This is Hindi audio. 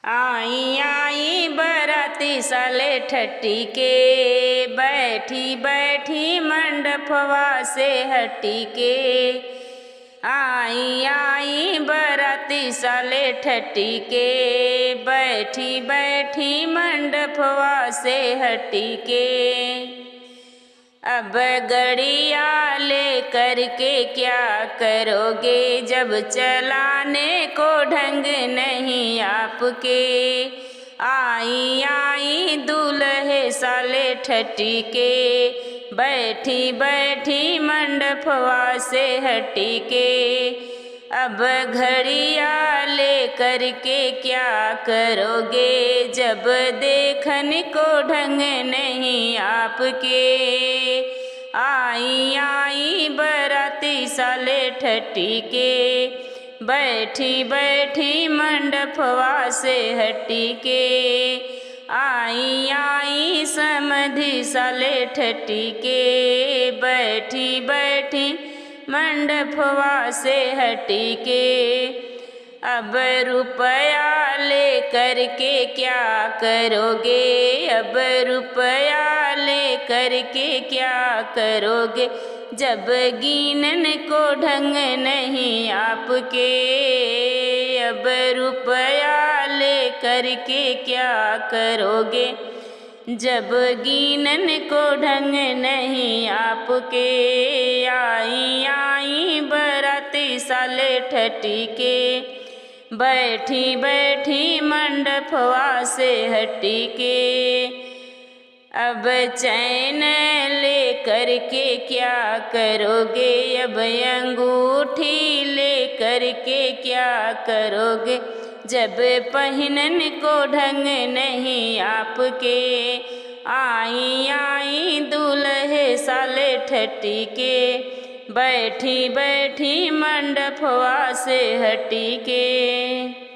आई आई बराती साले ठट्टी के, बैठी बैठी मंडपवा से हटी के। आई आई बराती साले ठट्टी के, बैठी बैठी मंडपवा से हटी के। अब गड़िया ले करके क्या करोगे, जब चलाने को ढंग नहीं आपके। आई आई दूल्हे साले ठट्टी के, बैठी बैठी मंडपवा से हटी के। अब घड़िया ले करके क्या करोगे, जब देखन को ढंग नहीं आपके। आई आई बराती साले ठट्टी के, बैठी बैठी मंडपवा से हटी के। आई आई समधी साले ठट्टी के, बैठी बैठी मंडपवा से हटी के। अब रुपया ले करके क्या करोगे, अब रुपया ले करके क्या करोगे, जब गिनन को ढंग नहीं आपके। अब रुपया ले करके क्या करोगे, जब गिनन को ढंग नहीं आपके। आई आई बराती साले ठट्टी के, बैठी बैठी मंडपवा से हटी के। अब चैन ले करके क्या करोगे, अब अंगूठी ले करके क्या करोगे, जब पहनन को ढंग नहीं आपके। आई आई दूल्हे साले ठट्टी के, बैठी बैठी मंडपवा से हटी के।